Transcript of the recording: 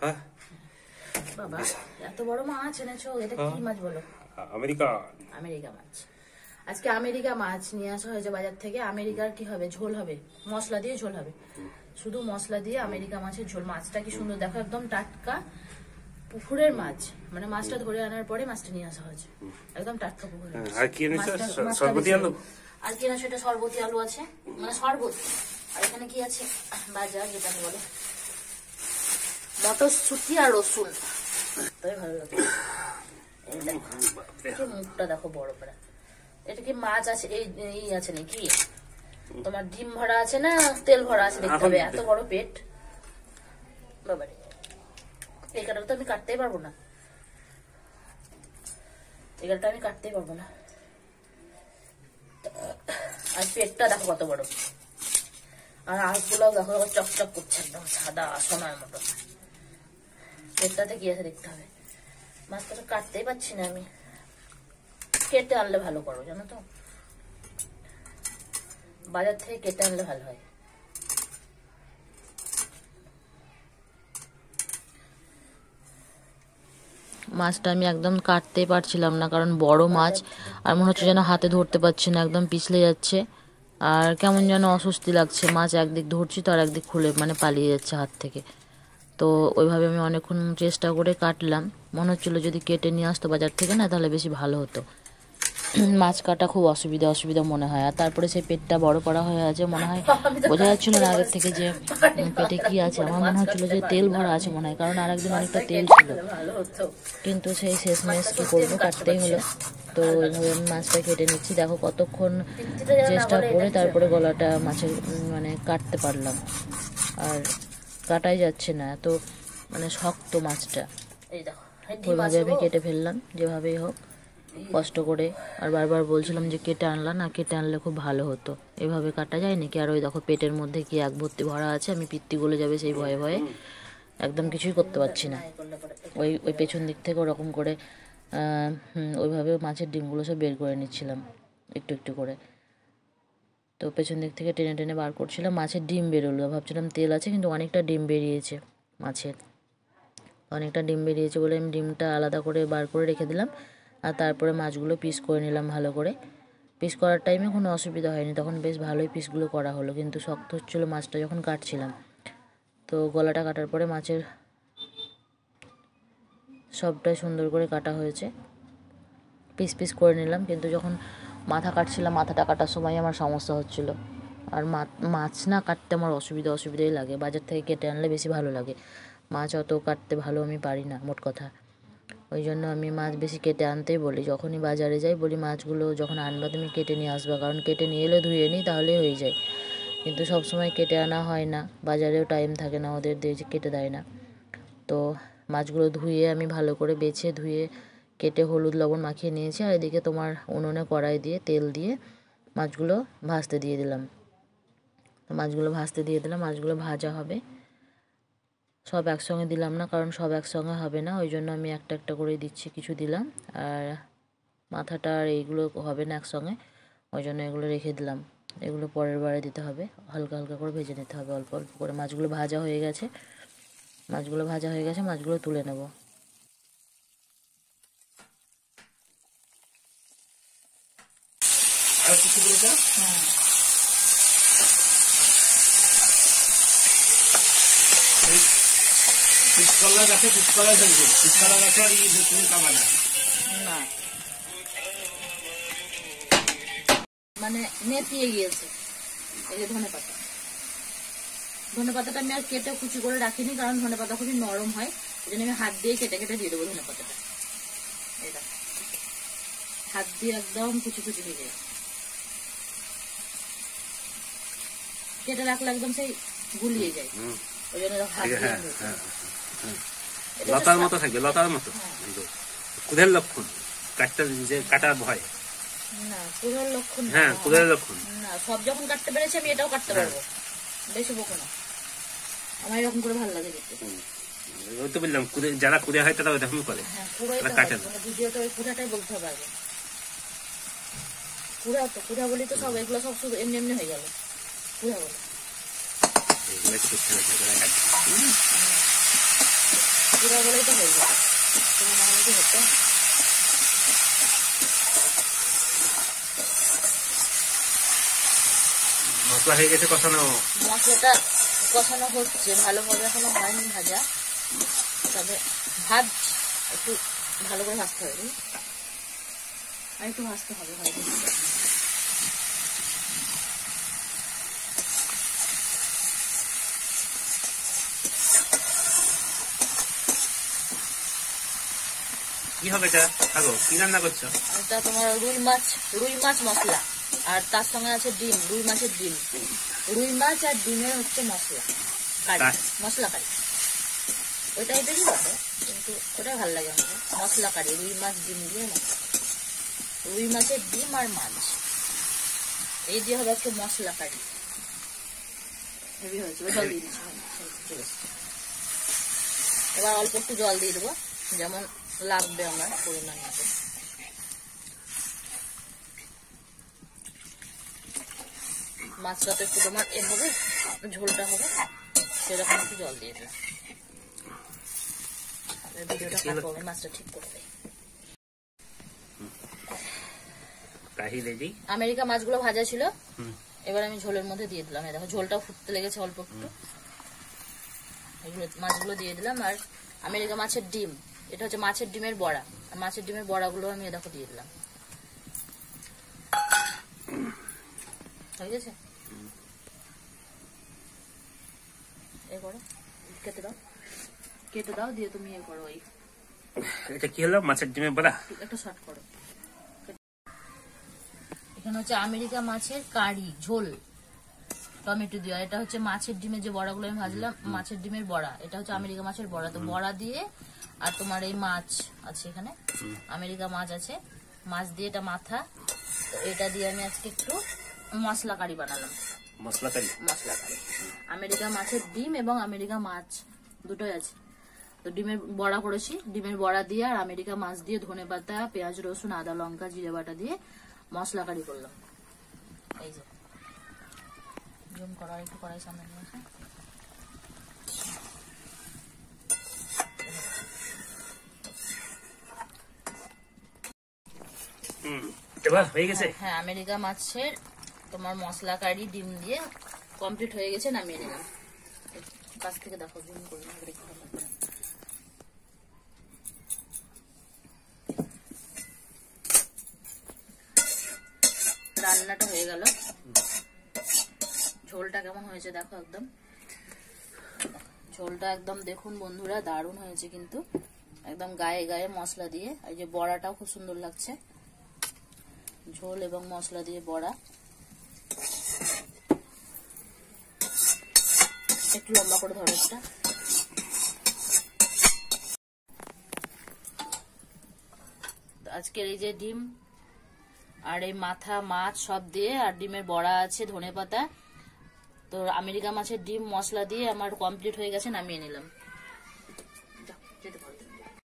হ্যাঁ বাবা এত বড় মাছ এনেছো, এটা কি মাছ বলো? আমেরিকা মাছ। আজকে আমেরিকা মাছ নিয়ে আসা হয়েছে বাজার থেকে। আমেরিকার কি হবে, ঝোল হবে, মশলা দিয়ে ঝোল হবে, শুধু মশলা দিয়ে আমেরিকা মাছের ঝোল। মাছটা কি সুন্দর দেখো, একদম টাটকা পুকুরের মাছ, মানে মাছটা ধরে আনার পরে মাছটা নিয়ে আসা হয়েছে, একদম টাটকা পুকুরের। আর কি এনেছো? সরবতি আলু। আর কি এনেছো? এটা সরবতি আলু আছে, মানে শরবত। আর এখানে কি আছে, বাজার যেটাকে বলে মটরশুঁটি আর রসুন, তাই ভালো লাগে। মুখটা দেখো বড় করে। এটা কি মাছ আছে, এই আছে নাকি তোমার ডিম ভরা আছে না তেল ভরা আছে দেখতে হবে, এত বড় পেট বাবারে। এই কাটাটা তো আমি কাটতেই পারবো না, এই কাটাটা আমি কাটতেই পারবো না। আর পেটটা দেখো কত বড়, আর আঁশগুলোও দেখো চকচক করছে, একদম সাদা সোনার মতো। পেটটাতে কি আছে দেখতে হবে। মাছটা তো কাটতেই পারছি না আমি, কেটে আনলে ভালো করো জানো তো, বাজার থেকে কেটে আনলে ভালো হয়। মাছটা আমি একদম কাটতেই পারছিলাম না, কারণ বড় মাছ, আর মনে হচ্ছে যেন হাতে ধরতে পারছি না, একদম পিছলে যাচ্ছে, আর কেমন যেন অস্বস্তি লাগছে। মাছ একদিক ধরছি তো আর একদিক খুলে মানে পালিয়ে যাচ্ছে হাত থেকে। তো ওইভাবে আমি অনেকক্ষণ চেষ্টা করে কাটলাম, মনে হচ্ছিলো যদি কেটে নিয়ে আসতো বাজার থেকে না তাহলে বেশি ভালো হতো। মাছ কাটা খুব অসুবিধা মনে হয়। আর তারপরে সেই পেটটা বড় করা হয়ে আছে, মনে হয় বোঝা যাচ্ছিল না আগের থেকে যে পেটে কি আছে। আমার মনে হচ্ছিল যে তেল ভরা আছে মনে হয়, কারণ আরেকদিন অনেকটা তেল ছিল, কিন্তু সেই শেষমেশ কি করবো, কাটতেই হলো। তো এইভাবে আমি মাছটা কেটে নিচ্ছি। দেখো কতক্ষণ চেষ্টা করে তারপরে গলাটা মাছের মানে কাটতে পারলাম, আর কাটাই যাচ্ছে না, এত মানে শক্ত মাছটা। ওইভাবে আমি কেটে ফেললাম যেভাবেই হোক কষ্ট করে। আর বারবার বলছিলাম যে কেটে আনলা না, কেটে আনলে খুব ভালো হতো, এভাবে কাটা যায় নাকি। আর ওই দেখো পেটের মধ্যে কি এক ভর্তি ভরা আছে, আমি পিত্তি গলে যাবে সেই ভয়ে ভয়ে একদম কিছুই করতে পারছি না। ওই পেছন দিক থেকে ওরকম করে ওইভাবে মাছের ডিমগুলো সব বের করে নিচ্ছিলাম একটু একটু করে। তো পেছন দিক থেকে টেনে টেনে বার করছিলাম, মাছের ডিম বেরোলো, ভাবছিলাম তেল আছে, কিন্তু অনেকটা ডিম বেরিয়েছে মাছের, অনেকটা ডিম বেরিয়েছে বলে আমি ডিমটা আলাদা করে বার করে রেখে দিলাম। আর তারপরে মাছগুলো পিস করে নিলাম ভালো করে। পিস করার টাইমে কোনো অসুবিধা হয়নি, তখন বেশ ভালোই পিসগুলো করা হলো, কিন্তু শক্ত হচ্ছিলো মাছটা যখন কাটছিলাম। তো গলাটা কাটার পরে মাছের সবটাই সুন্দর করে কাটা হয়েছে, পিস পিস করে নিলাম। কিন্তু যখন মাথা কাটছিলাম, মাথাটা কাটার সময় আমার সমস্যা হচ্ছিলো। আর মাছ না কাটতে আমার অসুবিধাই লাগে, বাজার থেকে কেটে আনলে বেশি ভালো লাগে। মাছ অত কাটতে ভালো আমি পারি না মোট কথা, ওই জন্য আমি মাছ বেশি কেটে আনতেই বলি। যখনই বাজারে যাই বলি মাছগুলো যখন আনবা তুমি কেটে নিয়ে আসবা, কারণ কেটে নিয়ে এলে ধুয়ে নিই তাহলেই হয়ে যায়। কিন্তু সব সময় কেটে আনা হয় না, বাজারেও টাইম থাকে না, ওদের দিয়ে কেটে দেয় না। তো মাছগুলো ধুয়ে আমি ভালো করে বেছে ধুয়ে কেটে হলুদ লবণ মাখিয়ে নিয়েছি। আর এদিকে তোমার উনুনে কড়াই দিয়ে তেল দিয়ে মাছগুলো ভাজতে দিয়ে দিলাম। তো মাছগুলো ভাজতে দিয়ে দিলাম, মাছগুলো ভাজা হবে। সব একসঙ্গে দিলাম না, কারণ সব একসঙ্গে হবে না, ওই জন্য আমি একটা একটা করে দিচ্ছি, কিছু দিলাম। আর মাথাটা আর এইগুলো হবে না একসঙ্গে, ওই জন্য এগুলো রেখে দিলাম। এগুলো পরের বারে দিতে হবে, হালকা হালকা করে ভেজে নিতে হবে অল্প অল্প করে। মাছগুলো ভাজা হয়ে গেছে, মাছগুলো তুলে নেব। মানে নেতিয়ে গিয়েছে। এই যে ধনে পাতাটা আমি আর কেটে কুচি করে রাখিনি, কারণ ধনে পাতা খুবই নরম হয়, এই জন্য আমি হাত দিয়ে কেটে কেটে দিয়ে দেবো ধনে পাতাটা। এটা হাত দিয়ে একদম কুচি কুচি হয়ে যায়, কেটে রাখলে একদম সেই গুলিয়ে যায়, ওই জন্য হাত দিয়ে লতার মতো থাকবে, লতার মতো। কুদের লক্ষণ কাটার ভয় না, কুদের লক্ষণ হ্যাঁ, কুদের লক্ষণ না। সব যখন কাটতে পেরেছি আমি এটাও কাটতে পারবো, বেশি বকো না, আমার এরকম করে ভালো লাগে দেখতে। ওই তো বললাম যারা কুদে হয় তারা ওইরকম করে। হ্যাঁ, ভিডিওতে ওই কুড়াটাই বলতে হবে আগে। কুড়া বলি তো সব এগুলো সব শুধু এমনি এমনি হয়ে গেল, কুড়া বলে। বন্ধুরা বলেই তো হয়ে যাবে, তুমি না হলে কি হতো। মশলা হয়ে গেছে কষানো, মশলাটা কষানো হচ্ছে ভালোভাবে, এখনো হয়নি ভাজা, তবে ভাত একটু ভালো করে ভাজতে হবে, আর একটু ভাজতে হবে ভালো করে। কি হবে এটা? আগো কি রান্না করছো? এটা তোমার রুই মাছ মশলা, আর তার সঙ্গে আছে ডিম, রুই মাছের ডিম, রুই মাছ আর ডিমের হচ্ছে মশলা কারি, মশলা কারি। ওই টাইপেরই বটে, কিন্তু ওটাই ভালো লাগে আমাকে, মশলা কারি, রুই মাছ ডিম দিয়ে মশলা, রুই মাছের ডিম আর মাছ এই দিয়ে হবে একটু মশলা কারি। হেভি হয়েছে, জল দিয়ে দিচ্ছি। এবার অল্প একটু জল দিয়ে দেবো, যেমন লাগবে আমার পরিমাণ মতো। মাছটা তো একটু তোমার এ হবে, ঝোলটা হবে, সেরকম একটু জল দিয়ে দিলাম। ভিডিওটা কাটবো, মাছটা ঠিক করে দেয়। আমেরিকা মাছগুলো ভাজা ছিল, এবার আমি ঝোলের মধ্যে দিয়ে দিলাম। দেখো ঝোলটাও ফুটতে লেগেছে অল্প একটু, এগুলো মাছগুলো দিয়ে দিলাম। আর আমেরিকা মাছের ডিম, এটা হচ্ছে মাছের ডিমের বড়া, আর মাছের ডিমের বড়াগুলো আমি দেখো দিয়ে দিলাম। হয়ে গেছে, এ করো, কেটে দাও, দিয়ে তুমি এ করো। ওই এটা কি হলো? মাছের ডিমের বড়া একটা শর্ট করো। এখানে হচ্ছে আমেরিকা মাছের কারি ঝোল টমেটো দিয়ে, এটা হচ্ছে মাছের ডিমের যে বড়াগুলো আমি ভাজলাম, মাছের ডিমের বড়া, এটা হচ্ছে আমেরিকা মাছের বড়া। তো বড়া দিয়ে আর তোমার এই মাছ আছে, এখানে আমেরিকা মাছ আছে, মাছ দিয়ে এটা মাথা, তো এটা দিয়ে আমি আজকে একটু মশলা কারি বানালাম। মশলা কারি আমেরিকা মাছের ডিম এবং আমেরিকা মাছ দুটোই আছে। তো ডিমের বড়া করেছি, ডিমের বড়া দিয়ে আর আমেরিকা মাছ দিয়ে ধনে পাতা, পেঁয়াজ, রসুন, আদা, লঙ্কা, জিরে বাটা দিয়ে মশলা কারি করলাম। এই যে জুম করা, একটু কড়াই সামনে নিয়ে আসা। এবার হয়ে গেছে। হ্যাঁ, আমেরিকা মাছের তোমার মশলা কারি ডিম দিয়ে কমপ্লিট হয়ে গেছে, নামিয়ে নিলাম। কাছ থেকে দেখো, জুম করে রান্নাটা হয়ে গেল। ঝোলটা কেমন হয়েছে দেখো, একদম ঝোলটা একদম দেখুন বন্ধুরা, দারুণ হয়েছে কিন্তু, একদম গায়ে গায়ে মশলা দিয়ে। এই যে বড়াটাও খুব সুন্দর লাগছে, ঝোল এবং মশলা দিয়ে বড়া। একটু লম্বা করে ধরো একটা। আজকের এই যে ডিম আর এই মাথা মাছ সব দিয়ে, আর ডিমের বড়া আছে, ধনে পাতা, তো আমেরিকা মাছের ডিম মশলা দিয়ে আমার কমপ্লিট হয়ে গেছে, নামিয়ে নিলাম। যেতে